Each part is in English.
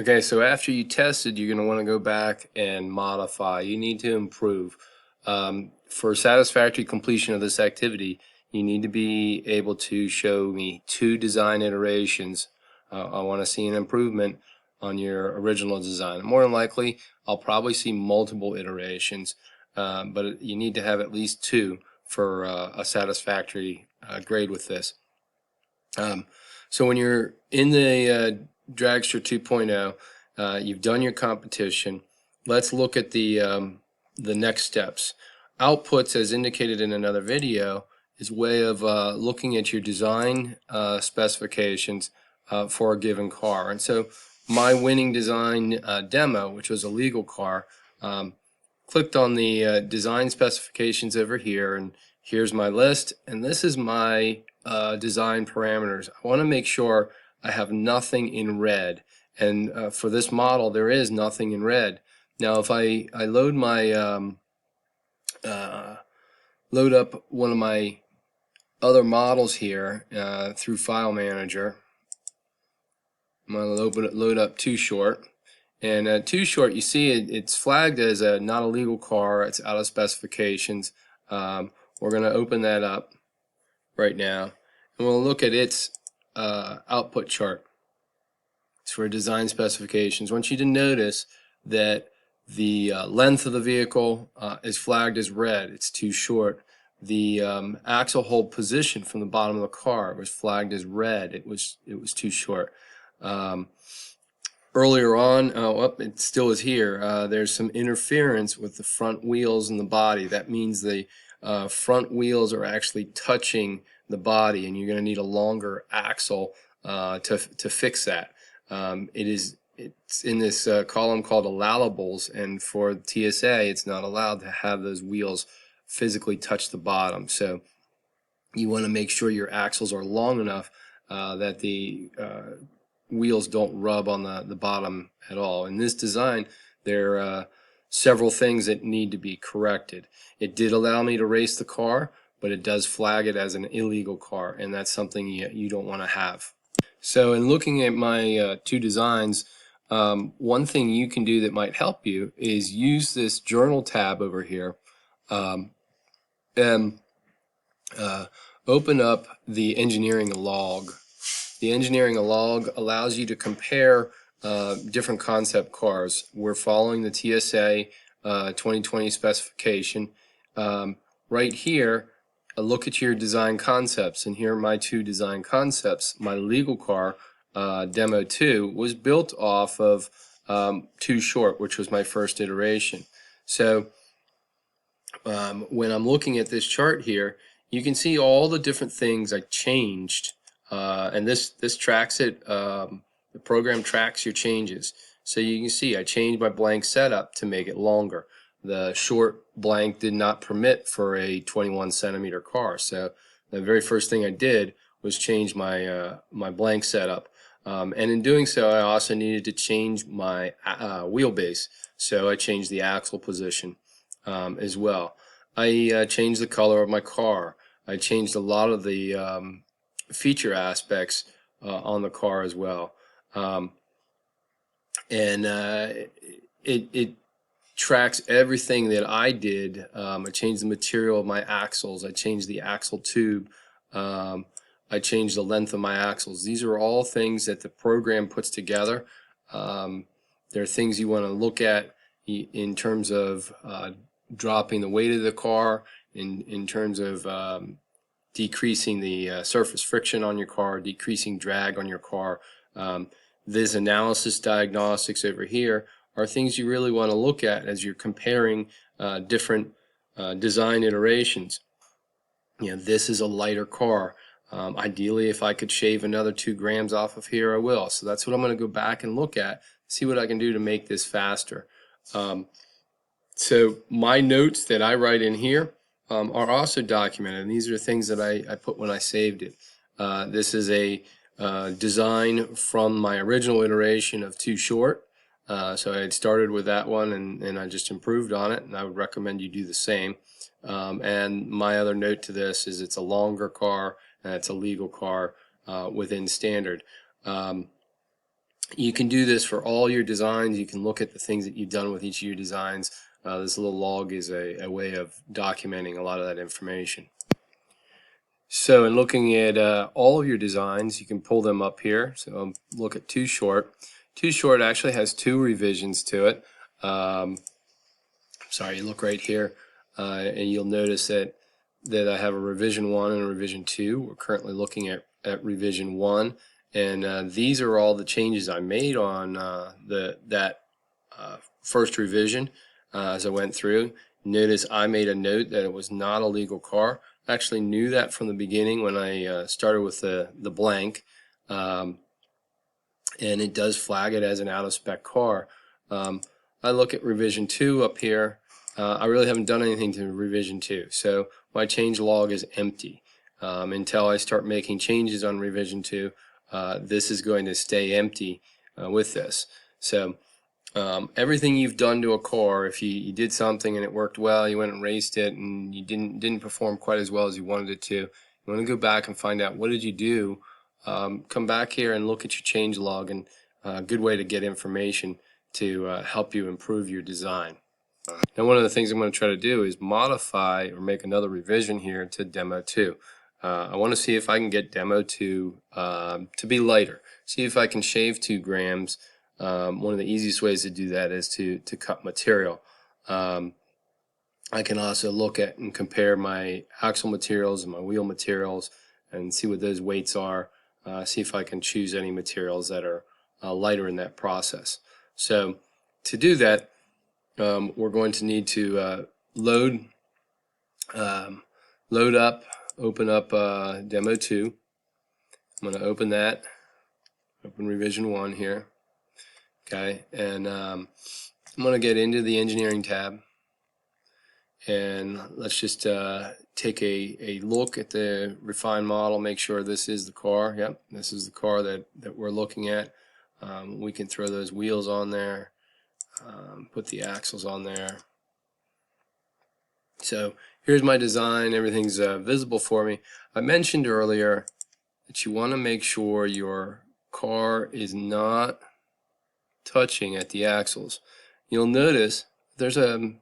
Okay, so after you tested, you're going to want to go back and modify. You need to improve. For satisfactory completion of this activity, you need to be able to show me 2 design iterations. I want to see an improvement on your original design. More than likely, I'll probably see multiple iterations, but you need to have at least 2 for a satisfactory grade with this. So when you're in the Dragster 2.0, you've done your competition. Let's look at the next steps. Outputs, as indicated in another video, is a way of looking at your design specifications for a given car. And so my winning design demo, which was a legal car, clicked on the design specifications over here, and here's my list, and this is my design parameters. I want to make sure I have nothing in red, and for this model there is nothing in red. Now if I load my load up one of my other models here through File Manager, I'm going to load up Too Short. And Too Short, you see it's flagged as not a legal car. It's out of specifications. We're going to open that up right now, and we'll look at its output chart. It's for design specifications. I want you to notice that the length of the vehicle is flagged as red. It's too short. The axle hold position from the bottom of the car was flagged as red. It was too short. Earlier on, it still is here, there's some interference with the front wheels and the body. That means the front wheels are actually touching the body, and you're going to need a longer axle to fix that. It's in this column called allowables, and for TSA it's not allowed to have those wheels physically touch the bottom. So you want to make sure your axles are long enough that the wheels don't rub on the bottom at all. In this design, there are several things that need to be corrected. It did allow me to race the car, but it does flag it as an illegal car, and that's something you don't want to have. So in looking at my 2 designs, one thing you can do that might help you is use this journal tab over here and open up the engineering log. The engineering log allows you to compare different concept cars. We're following the TSA 2020 specification. Right here, look at your design concepts, and here are my 2 design concepts. My legal car, Demo 2, was built off of Too Short, which was my first iteration. So when I'm looking at this chart here, you can see all the different things I changed. And this tracks it. The program tracks your changes. So you can see I changed my blank setup to make it longer. The short blank did not permit for a 21 centimeter car. So the very first thing I did was change my my blank setup. And in doing so, I also needed to change my wheelbase. So I changed the axle position as well. I changed the color of my car. I changed a lot of the feature aspects on the car as well, and it tracks everything that I did. I changed the material of my axles. I changed the axle tube. I changed the length of my axles. These are all things that the program puts together. There are things you want to look at in terms of dropping the weight of the car, in terms of decreasing the surface friction on your car, decreasing drag on your car. This analysis diagnostics over here are things you really want to look at as you're comparing different design iterations. This is a lighter car. Ideally, if I could shave another 2 grams off of here, I will. So that's what I'm going to go back and look at, see what I can do to make this faster. So my notes that I write in here are also documented, and these are things that I put when I saved it. This is a design from my original iteration of Too Short. So I had started with that one, and I just improved on it, and I would recommend you do the same. And my other note to this is it's a longer car, and it's a legal car within standard. You can do this for all your designs. You can look at the things that you've done with each of your designs. This little log is a way of documenting a lot of that information. So in looking at all of your designs, you can pull them up here. So look at Too Short. Too Short actually has 2 revisions to it. Sorry, you look right here, and you'll notice that I have a revision 1 and a revision 2. We're currently looking at revision 1, and these are all the changes I made on that first revision as I went through. Notice I made a note that it was not a legal car. I actually knew that from the beginning when I started with the blank, and it does flag it as an out-of-spec car. I look at revision 2 up here. I really haven't done anything to revision 2, so my change log is empty. Until I start making changes on revision 2, this is going to stay empty with this. So everything you've done to a car, if you did something and it worked well, you went and raced it and you didn't perform quite as well as you wanted it to, you want to go back and find out what did you do. Come back here and look at your change log, and a good way to get information to help you improve your design. Now, one of the things I'm going to try to do is modify or make another revision here to demo 2. I want to see if I can get demo 2 to be lighter. See if I can shave 2 grams. One of the easiest ways to do that is to cut material. I can also look at and compare my axle materials and my wheel materials and see what those weights are. See if I can choose any materials that are lighter in that process. So to do that, we're going to need to load up, open up demo 2. I'm going to open that, open revision 1 here. Okay, and I'm going to get into the engineering tab, and let's just take a look at the refined model, make sure this is the car. Yep, this is the car that we're looking at. We can throw those wheels on there, put the axles on there. So here's my design, everything's visible for me. I mentioned earlier that you want to make sure your car is not touching at the axles. You'll notice there's a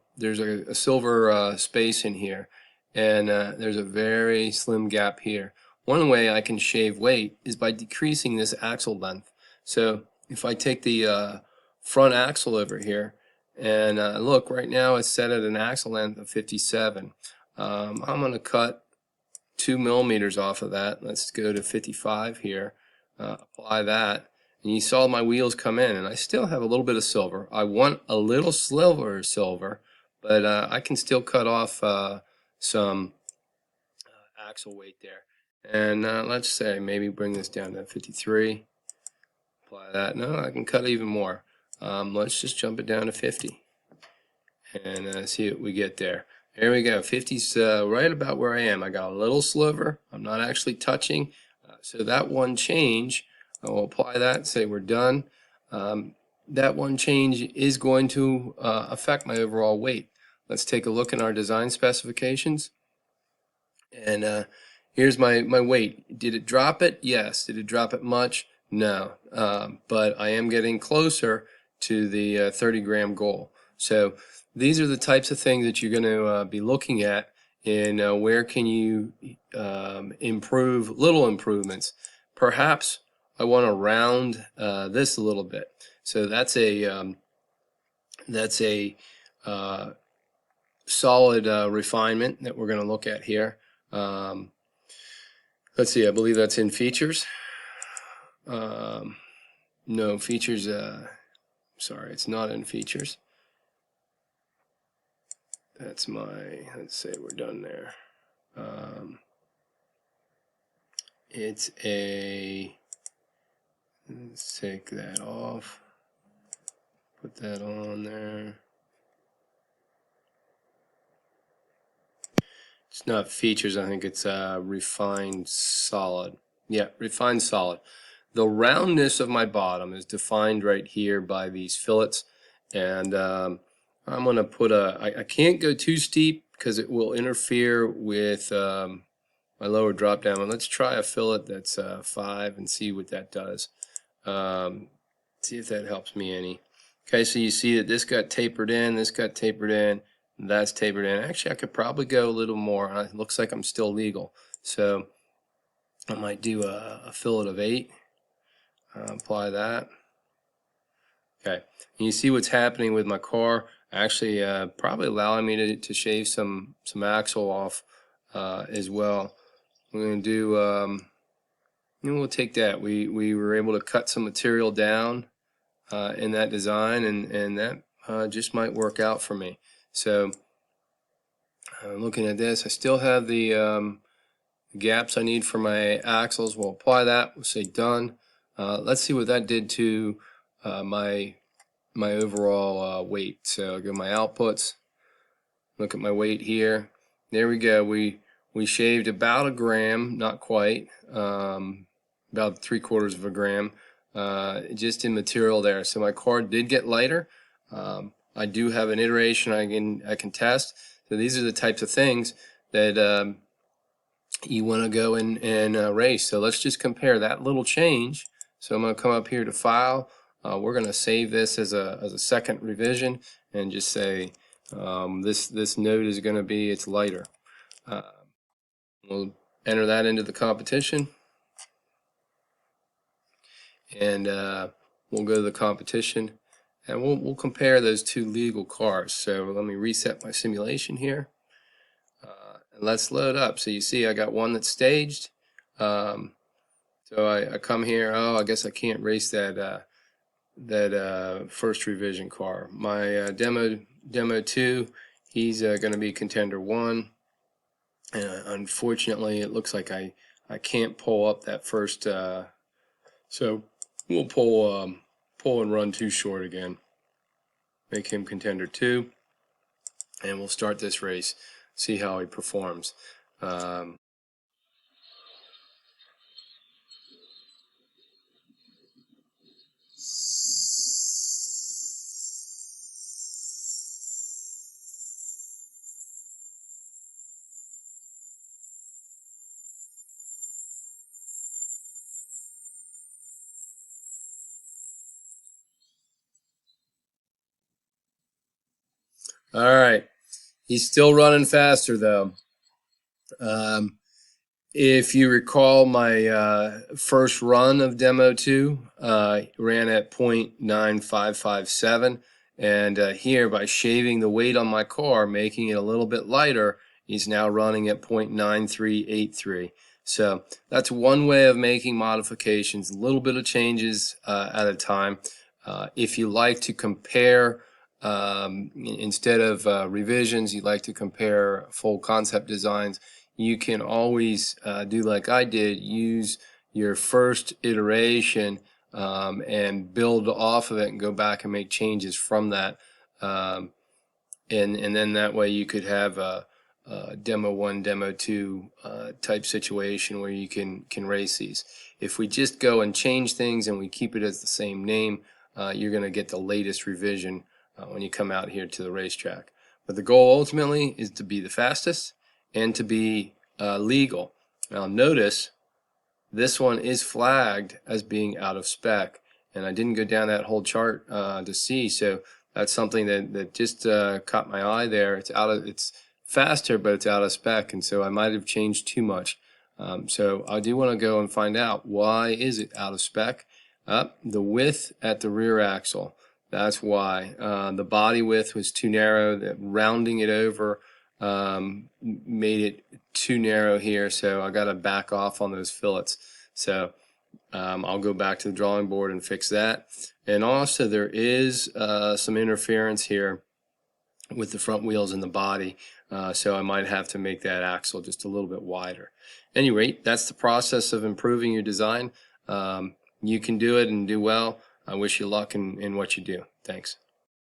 silver space in here, and there's a very slim gap here. One way I can shave weight is by decreasing this axle length. So if I take the front axle over here, and look, right now it's set at an axle length of 57. I'm going to cut 2 millimeters off of that. Let's go to 55 here, apply that. And you saw my wheels come in, and I still have a little bit of silver. I want a little silver, but I can still cut off some axle weight there. And let's say maybe bring this down to 53. Apply that. No, I can cut even more. Let's just jump it down to 50 and see what we get there. There we go. 50's right about where I am. I got a little sliver. I'm not actually touching. So that one change, I'll apply that, say we're done. That one change is going to affect my overall weight. Let's take a look in our design specifications. And here's my weight. Did it drop it? Yes. Did it drop it much? No. But I am getting closer to the 30-gram goal. So these are the types of things that you're going to be looking at in where can you improve little improvements. Perhaps I want to round this a little bit. So that's a solid refinement that we're going to look at here. Let's see, I believe that's in features. No, features, sorry, it's not in features. That's let's say we're done there. It's let's take that off, put that on there. It's not features, I think it's refined solid. Yeah, refined solid. The roundness of my bottom is defined right here by these fillets, and I'm going to put I can't go too steep because it will interfere with my lower drop down. And let's try a fillet that's 5 and see what that does. See if that helps me any. Okay, so you see that this got tapered in, this got tapered in, that's tapered in. Actually, I could probably go a little more. It looks like I'm still legal. So I might do a fillet of 8. Apply that. Okay, and you see what's happening with my car. Actually, probably allowing me to shave some axle off as well. We're going to do, and we'll take that. We were able to cut some material down in that design, and that just might work out for me. So looking at this, I still have the gaps I need for my axles. We'll apply that. We'll say done. Let's see what that did to my overall weight. So I'll go my outputs, look at my weight here. There we go. We shaved about a gram, not quite, about 3/4 of a gram, just in material there. So my car did get lighter. I do have an iteration I can test. So these are the types of things that you want to go and race. So let's just compare that little change. So I'm going to come up here to File. We're going to save this as a second revision and just say this note is going to be it's lighter. We'll enter that into the competition, and we'll go to the competition, and we'll compare those two legal cars. So let me reset my simulation here, and let's load up. So you see I got one that's staged. So I come here. Oh, I guess I can't race that first revision car. My demo 2, he's going to be contender 1. Unfortunately, it looks like I can't pull up that first. So we'll pull and run too short again. Make him contender 2, and we'll start this race. See how he performs. All right, he's still running faster though. If you recall, my first run of demo 2 ran at 0.9557, and here, by shaving the weight on my car, making it a little bit lighter, he's now running at 0.9383. So that's one way of making modifications, a little bit of changes at a time. If you like to compare, instead of revisions, you like to compare full concept designs, you can always do like I did, use your first iteration and build off of it and go back and make changes from that. And then that way you could have a demo 1, demo 2 type situation where you can race these. If we just go and change things and we keep it as the same name, you're going to get the latest revision when you come out here to the racetrack. But the goal ultimately is to be the fastest and to be legal. Now notice this one is flagged as being out of spec, and I didn't go down that whole chart to see, so that's something that just caught my eye there. It's faster, but it's out of spec, and so I might have changed too much. So I do want to go and find out why is it out of spec. The width at the rear axle, that's why. The body width was too narrow. That rounding it over made it too narrow here, so I got to back off on those fillets. So I'll go back to the drawing board and fix that. And also there is some interference here with the front wheels and the body, so I might have to make that axle just a little bit wider. At any rate, that's the process of improving your design. You can do it and do well. I wish you luck in what you do. Thanks.